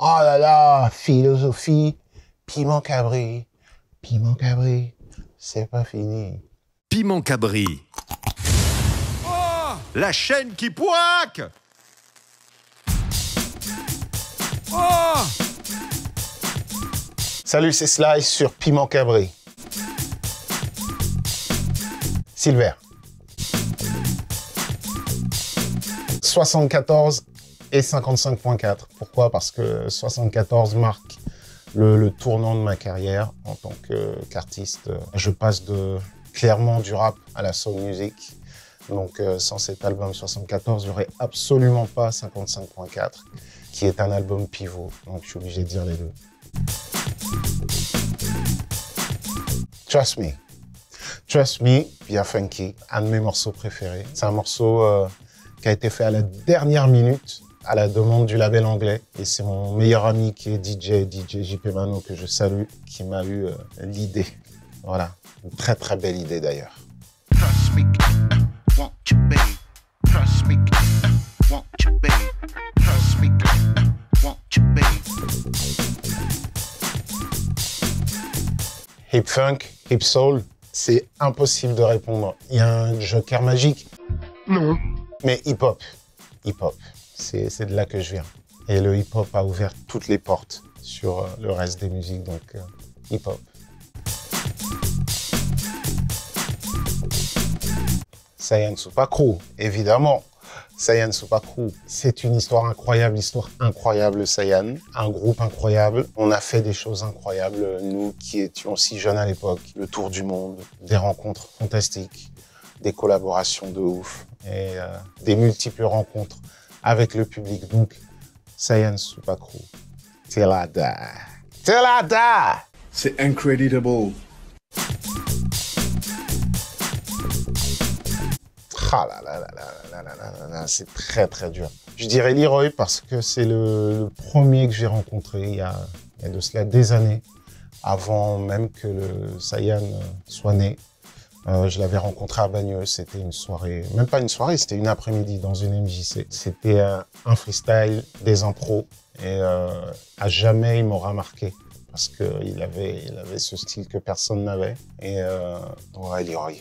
Oh là là, philosophie, piment cabri, c'est pas fini. Piment Cabri. Oh, la chaîne qui poique. Oh. Salut, c'est Slice sur Piment Cabri. Silver. 74 et 55.4. Pourquoi? Parce que 74 marque le tournant de ma carrière en tant qu'artiste. Je passe clairement du rap à la soul music. Donc sans cet album 74, j'aurais absolument pas 55.4, qui est un album pivot. Donc je suis obligé de dire les deux. Trust Me. Trust Me, via Funky, un de mes morceaux préférés. C'est un morceau qui a été fait à la dernière minute, à la demande du label anglais. Et c'est mon meilleur ami qui est DJ JP Mano, que je salue, qui m'a eu l'idée. Voilà, une très très belle idée d'ailleurs. Trust me, won't you be? Trust me, won't you be? Trust me, won't you be? Hip funk, hip soul, c'est impossible de répondre. Il y a un joker magique. Non. Mais hip hop, c'est de là que je viens. Et le hip hop a ouvert toutes les portes sur le reste des musiques, donc hip hop. Saiyan Supa Crew, évidemment. Saiyan Supa Crew, c'est une histoire incroyable, Saiyan. Un groupe incroyable. On a fait des choses incroyables, nous qui étions si jeunes à l'époque. Le tour du monde, des rencontres fantastiques, des collaborations de ouf et des multiples rencontres avec le public. Donc, Saiyan Supa Crew, till I die. Till I die! C'est incredible. Ah là là là là là là là là, c'est très très dur. Je dirais Leroy parce que c'est le premier que j'ai rencontré il y a de cela des années, avant même que le Saiyan soit né. Je l'avais rencontré à Bagneux, c'était une soirée, même pas une soirée, c'était une après-midi dans une MJC. C'était un freestyle, des impros, et à jamais il m'aura marqué parce qu'il avait ce style que personne n'avait. Et ouais, Leroy.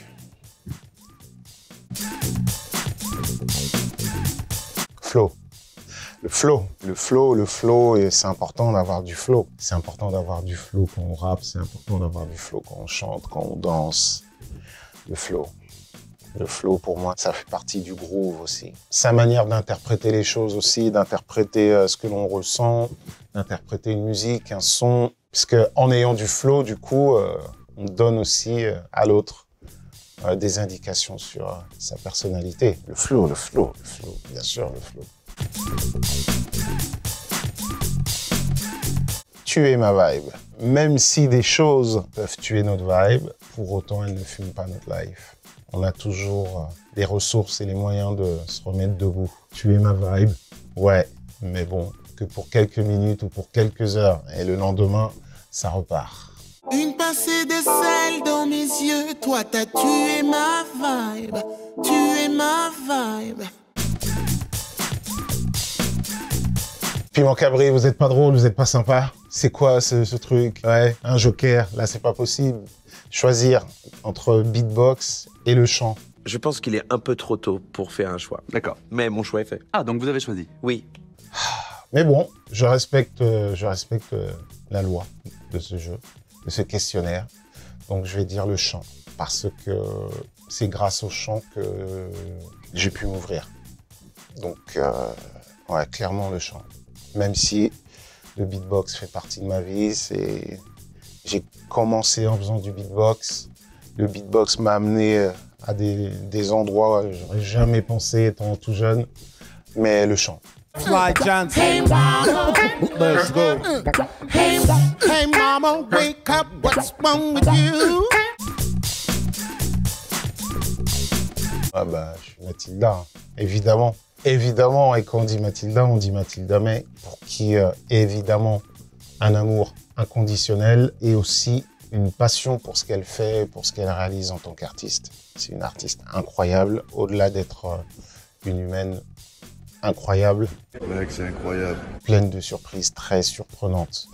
Flow. Le flow, et c'est important d'avoir du flow. C'est important d'avoir du flow quand on rappe, c'est important d'avoir du flow quand on chante, quand on danse. Le flow, pour moi, ça fait partie du groove aussi. Sa manière d'interpréter les choses aussi, d'interpréter ce que l'on ressent, d'interpréter une musique, un son. Parce qu'en ayant du flow, du coup, on donne aussi à l'autre des indications sur sa personnalité. Le flow, bien sûr, le flow. Tuer ma vibe. Même si des choses peuvent tuer notre vibe, pour autant elles ne fument pas notre life. On a toujours les ressources et les moyens de se remettre debout. Tuer ma vibe, ouais, mais bon, que pour quelques minutes ou pour quelques heures. Et le lendemain, ça repart. Une pincée de sel dans mes yeux, toi t'as tué ma vibe, tué ma vibe. Piment Cabri, vous êtes pas drôle, vous êtes pas sympa. C'est quoi ce truc? Ouais, un joker, là c'est pas possible. Choisir entre beatbox et le chant. Je pense qu'il est un peu trop tôt pour faire un choix. D'accord. Mais mon choix est fait. Ah, donc vous avez choisi? Oui. Mais bon, je respecte la loi de ce jeu, de ce questionnaire. Donc je vais dire le chant, parce que c'est grâce au chant que j'ai pu m'ouvrir. Donc ouais, clairement le chant. Même si le beatbox fait partie de ma vie, j'ai commencé en faisant du beatbox. Le beatbox m'a amené à des endroits où j'aurais jamais pensé étant tout jeune, mais le chant. Fly Johnson. Hey mama, let's go. Hey mama, wake up, what's wrong with you? Ah bah, je suis Mathilda, hein. Évidemment. Évidemment, et quand on dit Mathilda May, pour qui, évidemment, un amour inconditionnel et aussi une passion pour ce qu'elle fait, pour ce qu'elle réalise en tant qu'artiste. C'est une artiste incroyable, au-delà d'être une humaine incroyable. Mec, c'est incroyable. Pleine de surprises très surprenantes,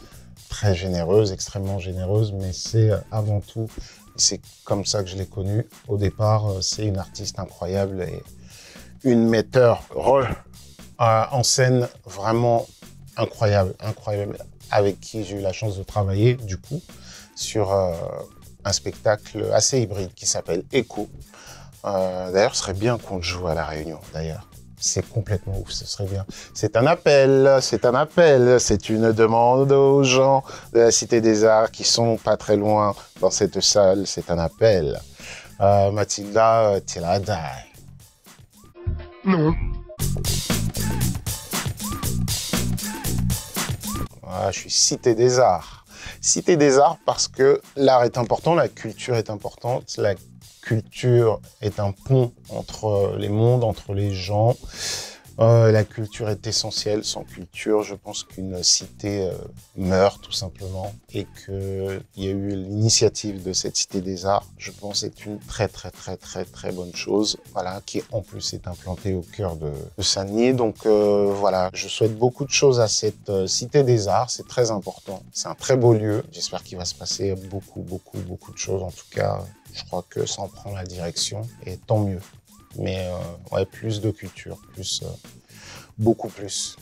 très généreuse, extrêmement généreuse, mais c'est avant tout, c'est comme ça que je l'ai connue. Au départ, c'est une artiste incroyable et une metteur en scène vraiment incroyable, avec qui j'ai eu la chance de travailler, du coup, sur un spectacle assez hybride qui s'appelle Echo. D'ailleurs, ce serait bien qu'on le joue à La Réunion, d'ailleurs. C'est complètement ouf, ce serait bien. C'est un appel, c'est une demande aux gens de la Cité des Arts qui sont pas très loin dans cette salle, c'est un appel. Mathilda, till I die. Non. Voilà, je suis Cité des Arts. Cité des Arts parce que l'art est important, la culture est importante, la culture est un pont entre les mondes, entre les gens. La culture est essentielle. Sans culture, je pense qu'une cité meurt tout simplement. Et qu'il y a eu l'initiative de cette Cité des Arts, je pense, est une très bonne chose. Voilà, qui en plus est implantée au cœur de Saint-Denis. Donc voilà, je souhaite beaucoup de choses à cette Cité des Arts. C'est très important. C'est un très beau lieu. J'espère qu'il va se passer beaucoup de choses. En tout cas, je crois que ça en prend la direction et tant mieux. Mais ouais, plus de culture, beaucoup plus.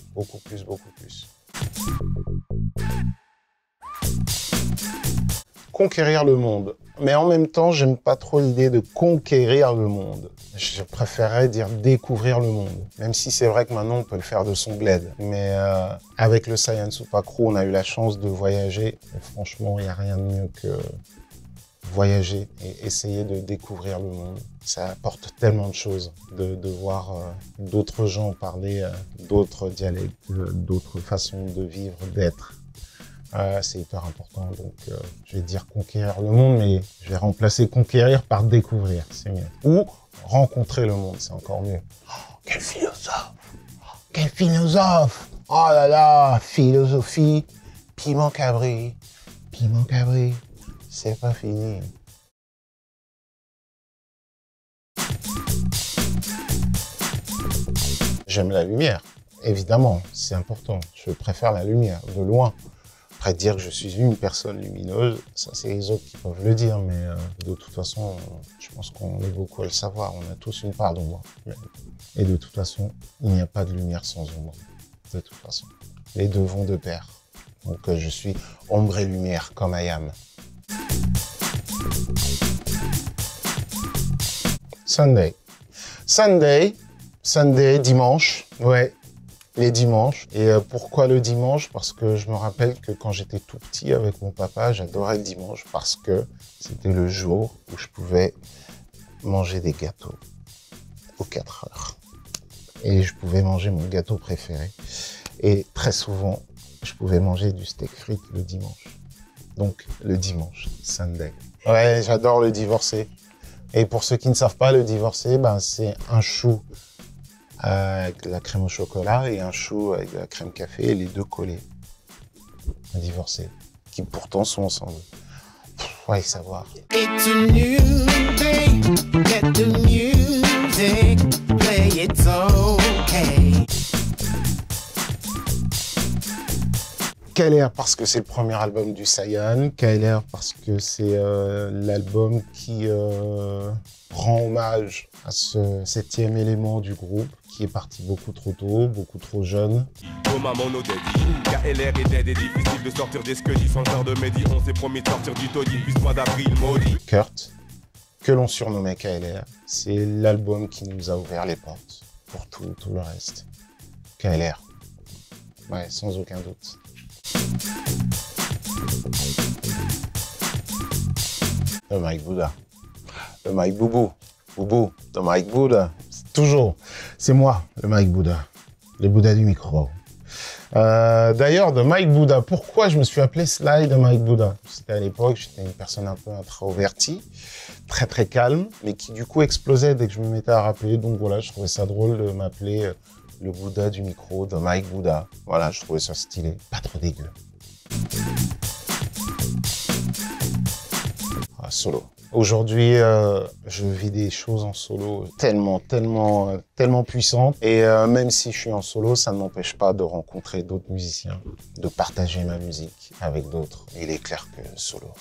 Conquérir le monde. Mais en même temps, j'aime pas trop l'idée de conquérir le monde. Je préférerais dire découvrir le monde. Même si c'est vrai que maintenant, on peut le faire de son bled. Mais avec le Science Soupa Crew, on a eu la chance de voyager. Et franchement, il n'y a rien de mieux que voyager et essayer de découvrir le monde. Ça apporte tellement de choses, de voir d'autres gens parler d'autres dialectes, d'autres façons de vivre, d'être. C'est hyper important, donc je vais dire conquérir le monde, mais je vais remplacer conquérir par découvrir, c'est mieux. Ou rencontrer le monde, c'est encore mieux. Oh, quel philosophe! Quel philosophe! Oh là là, philosophie, piment cabri, c'est pas fini. J'aime la lumière, évidemment, c'est important. Je préfère la lumière, de loin. Après, dire que je suis une personne lumineuse, ça c'est les autres qui peuvent le dire, mais de toute façon, je pense qu'on est beaucoup à le savoir. On a tous une part d'ombre. Et de toute façon, il n'y a pas de lumière sans ombre. De toute façon, les deux vont de pair. Donc je suis ombre et lumière, comme I am. Sunday, dimanche, ouais, les dimanches. Et pourquoi le dimanche? Parce que je me rappelle que quand j'étais tout petit avec mon papa, j'adorais le dimanche parce que c'était le jour où je pouvais manger des gâteaux aux 4 heures. Et je pouvais manger mon gâteau préféré. Et très souvent, je pouvais manger du steak frites le dimanche. Donc, le dimanche, Sunday. Ouais, j'adore le divorcé. Et pour ceux qui ne savent pas, le divorcé, ben, c'est un chou avec de la crème au chocolat et un chou avec de la crème café, et les deux collés. Un divorcé, qui pourtant sont ensemble. Ouais, savoir. It's a new day, get the music, play it's okay. KLR parce que c'est le premier album du Saiyan, KLR parce que c'est l'album qui rend hommage à ce 7e élément du groupe qui est parti beaucoup trop tôt, beaucoup trop jeune. Oh maman no daddy, KLR est dead et difficile de sortir des squelettes sans heure de midi, on s'est promis de sortir du taudis, puis mois d'avril maudit. Kurt, que l'on surnommait KLR, c'est l'album qui nous a ouvert les portes pour tout le reste. KLR, ouais, sans aucun doute. Le Mike Bouddha, le Mike Boubou, le Mike Bouddha, toujours, c'est moi, le Mike Bouddha, le Bouddha du micro. D'ailleurs, de Mike Bouddha, pourquoi je me suis appelé Sly de Mike Bouddha? C'était à l'époque, j'étais une personne un peu introvertie, très calme, mais qui du coup explosait dès que je me mettais à rapper. Donc voilà, je trouvais ça drôle de m'appeler le Bouddha du micro, de Mike Bouddha. Voilà, je trouvais ça stylé, pas trop dégueu. Ah, solo. Aujourd'hui, je vis des choses en solo tellement puissantes. Et même si je suis en solo, ça ne m'empêche pas de rencontrer d'autres musiciens, de partager ma musique avec d'autres. Il est clair que solo.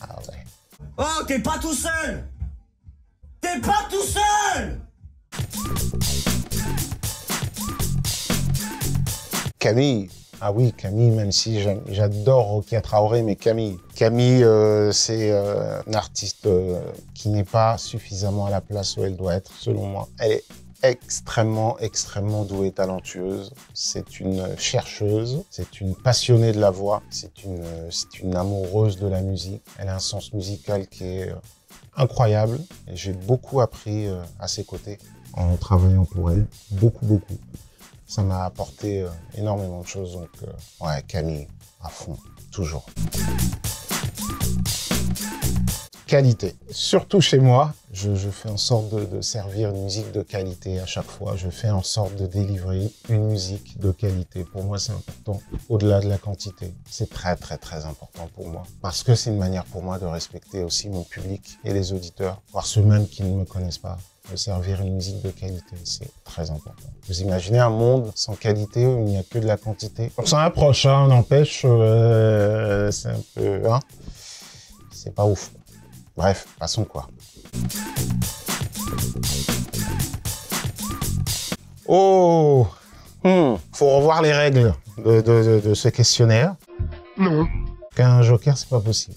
Ah ouais. Oh, t'es pas tout seul! T'es pas tout seul! Camille. Ah oui, Camille, même si j'adore Rokia Traoré, mais Camille, c'est un artiste qui n'est pas suffisamment à la place où elle doit être, selon moi. Elle est extrêmement douée, talentueuse. C'est une chercheuse, c'est une passionnée de la voix, c'est une amoureuse de la musique. Elle a un sens musical qui est incroyable. Et j'ai beaucoup appris à ses côtés en travaillant pour elle. Beaucoup. Ça m'a apporté énormément de choses, donc ouais, Camille, à fond, toujours. Qualité. Surtout chez moi, je fais en sorte de servir une musique de qualité à chaque fois. Je fais en sorte de délivrer une musique de qualité. Pour moi, c'est important, au-delà de la quantité. C'est très important pour moi. Parce que c'est une manière pour moi de respecter aussi mon public et les auditeurs, voire ceux même qui ne me connaissent pas. De servir une musique de qualité, c'est très important. Vous imaginez un monde sans qualité où il n'y a que de la quantité? On s'en approche, hein, on empêche, c'est un peu... Hein, c'est pas ouf. Bref, passons quoi. Oh, faut revoir les règles de ce questionnaire. Non. Qu'un joker, c'est pas possible.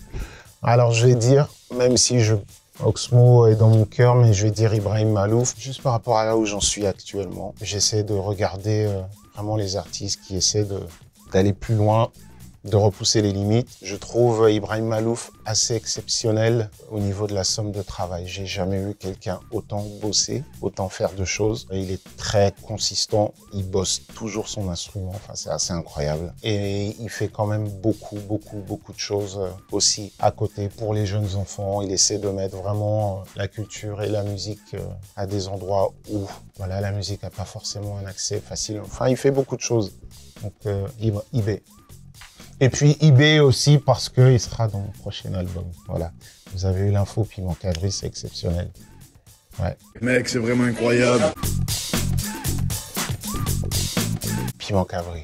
Alors, je vais dire, même si Oxmo est dans mon cœur, mais je vais dire Ibrahim Malouf, juste par rapport à là où j'en suis actuellement. J'essaie de regarder vraiment les artistes qui essaient d'aller plus loin, de repousser les limites. Je trouve Ibrahim Malouf assez exceptionnel au niveau de la somme de travail. J'ai jamais vu quelqu'un autant bosser, autant faire de choses. Il est très consistant, il bosse toujours son instrument, enfin c'est assez incroyable. Et il fait quand même beaucoup de choses aussi à côté pour les jeunes enfants. Il essaie de mettre vraiment la culture et la musique à des endroits où voilà, la musique n'a pas forcément un accès facile. Enfin, il fait beaucoup de choses. Donc, IB. Et puis IB aussi parce qu'il sera dans mon prochain album. Voilà. Vous avez eu l'info, Piment Cabri, c'est exceptionnel. Ouais. Mec, c'est vraiment incroyable. Piment Cabri.